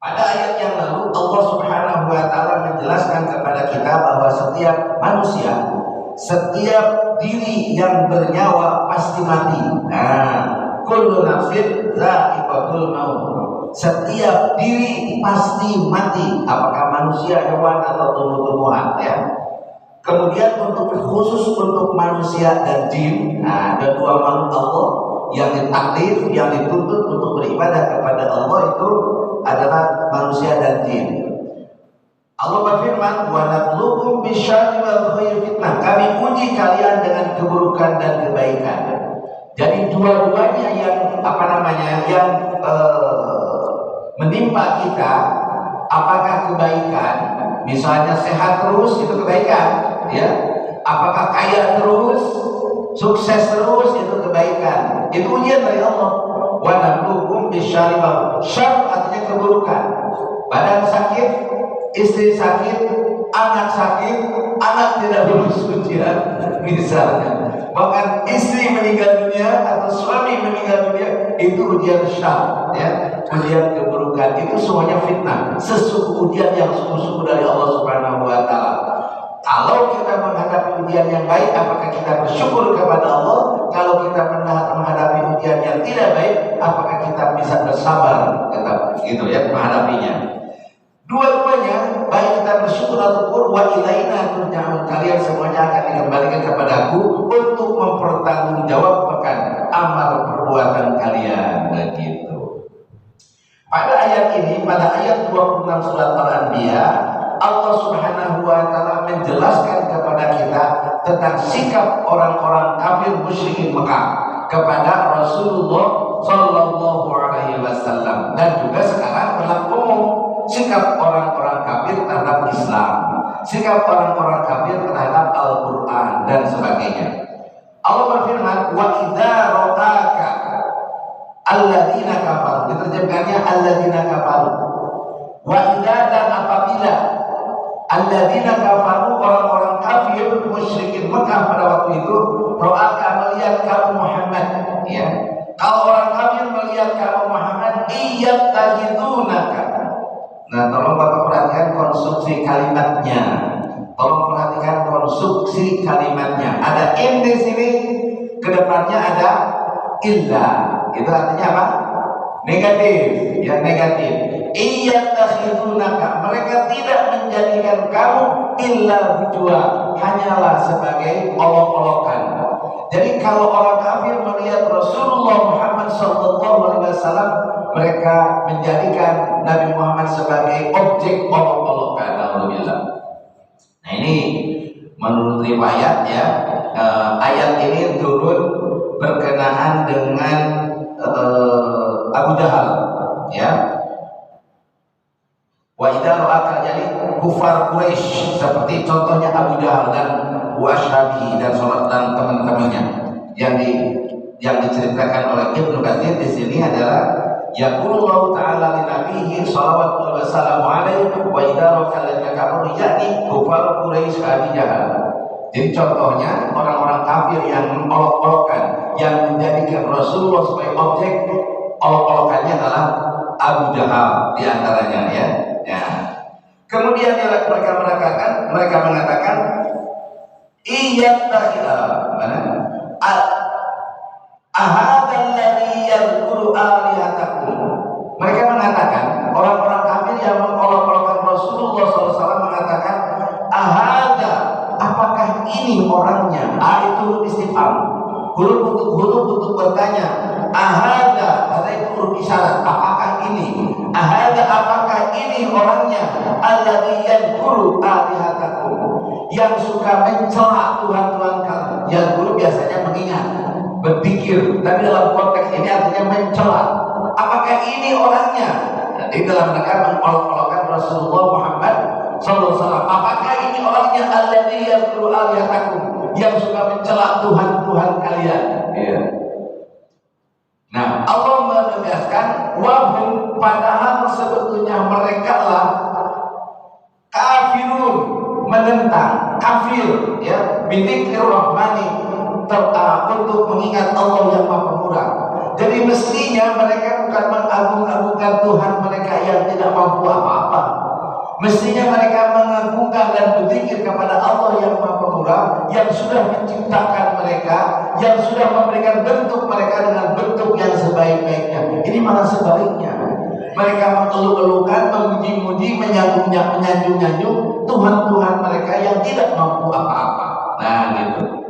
Pada ayat yang lalu Allah Subhanahu wa taala menjelaskan kepada kita bahwa setiap manusia, setiap diri yang bernyawa pasti mati. Kullu nafsin dha'iqatul maut. Setiap diri pasti mati, apakah manusia, hewan atau tumbuh-tumbuhan, ya. Kemudian khusus untuk manusia dan jin, ada dua makhluk Allah yang ditakdir, yang dituntut untuk beribadah kepada Allah itu adalah manusia dan jin. Allah berfirman, "Wa nabluukum bisyarri wal khairi fitnah." Kami uji kalian dengan keburukan dan kebaikan. Jadi dua-duanya yang menimpa kita, apakah kebaikan, misalnya sehat terus itu kebaikan, ya. Apakah kaya terus, sukses terus itu kebaikan. Itu ujian dari Allah. Wa nabluukum bisyarri wal syarr artinya keburukan. Badan sakit, istri sakit, anak sakit, anak tidak lulus ujian misalnya. Bahkan istri meninggal dunia atau suami meninggal dunia itu ujian syarr, ya, ujian keburukan. Itu semuanya fitnah, ujian yang sungguh-sungguh dari Allah Subhanahu wa taala. Kalau kita menghadapi ujian yang baik, apakah kita bersyukur kepada Allah? Kalau kita menghadapi ujian yang tidak baik, apakah kita bisa bersabar, gitu ya, menghadapinya? Dua-duanya, baik kita bersyukur ataupun wa ilaina turja'un, kalian semuanya akan dikembalikan kepadaku untuk mempertanggungjawabkan amal perbuatan kalian, begitu. Pada ayat ini, pada ayat 26 surat Al-Anbiya, Allah Subhanahu wa taala menjelaskan kepada kita tentang sikap orang-orang kafir musyrikin Mekah kepada Rasulullah sallallahu alaihi wasallam, dan juga sekarang berlaku umum sikap orang-orang kafir terhadap Islam, sikap orang-orang kafir terhadap Al-Quran dan sebagainya. Allah berfirman, wa idza ra'aka alladzina kafaru, diterjemahkannya alladzina kafaru. Wa idza, dan apabila alladzina kafaru, orang-orang kafir musyrikin Mekah pada waktu itu, ra'aka, melihat kamu Muhammad, ya. Kalau orang kafir melihat kamu Muhammad, iyattahidunaka. Nah, tolong Bapak perhatikan konstruksi kalimatnya. Tolong perhatikan konstruksi kalimatnya. Ada in di sini, kedepannya ada illa. Itu artinya apa? Negatif, ya, negatif. Iyattakhidunaka, mereka tidak menjadikan kamu illa hujwa, hanyalah sebagai olok-olokan. Jadi kalau orang kafir melihat Rasulullah Muhammad SAW, mereka menjadikan Nabi Muhammad sebagai objek olok-olokan. Alhamdulillah. Nah, ini menurut riwayat, ya, ayat ini turun berkenaan dengan Abu Jahal, ya. Wa idza ra'aka, jadi kufar Quraisy, seperti contohnya Abu Jahal dan Washabi dan sholat dan teman-temannya yang diceritakan oleh Ibnu Katsir di sini adalah yaqulullahu ta'ala li nabiyhi shallallahu alaihi wasallam wa idza ra'aka alladzina kafaru yakni kufar Quraisy Abi Jahal. Jadi contohnya orang-orang kafir yang olok-olokan, yang menjadikan Rasulullah sebagai objek olok-olokannya adalah Abu Jahal di antaranya, ya. Ya. Kemudian mereka mengatakan mereka mengatakan, orang-orang kafir yang mengolok-olokkan Rasulullah SAW mengatakan, ahada, apakah ini orangnya? Itu huruf istifham, huruf untuk bertanya. Ahada, ada itu huruf isyarat, apakah ini? Ahada, apakah ini orangnya? Alladzi yadhkuru alihatakum, yang suka mencela Tuhan-Tuhan kamu. Yadhkuru biasanya mengingat, berpikir, tapi dalam konteks ini artinya mencela. Apakah ini orangnya? Jadi dalam mereka mengolok-olokkan Rasulullah Muhammad SAW. Apakah ini orangnya? Alladzi yadhkuru alihatakum, yang suka mencela Tuhan-Tuhan kalian, ya. Nah, Allah menegaskan wahum, padahal sebetulnya mereka lah kafirun, menentang, kafir, ya, bidzikrir rahmani, untuk mengingat Allah yang Maha Pemurah. Jadi mestinya mereka bukan mengagung-agungkan Tuhan mereka yang tidak mampu apa-apa. Mestinya mereka mengagungkan dan berzikir kepada Allah yang Maha Pemurah, yang sudah menciptakan mereka, yang sudah memberikan bentuk mereka dengan bentuk yang sebaik-baiknya. Ini malah sebaliknya. Mereka mengeluh-elukan, memuji-muji, menyanjung-nyanjung Tuhan-Tuhan mereka yang tidak mampu apa-apa. Nah gitu.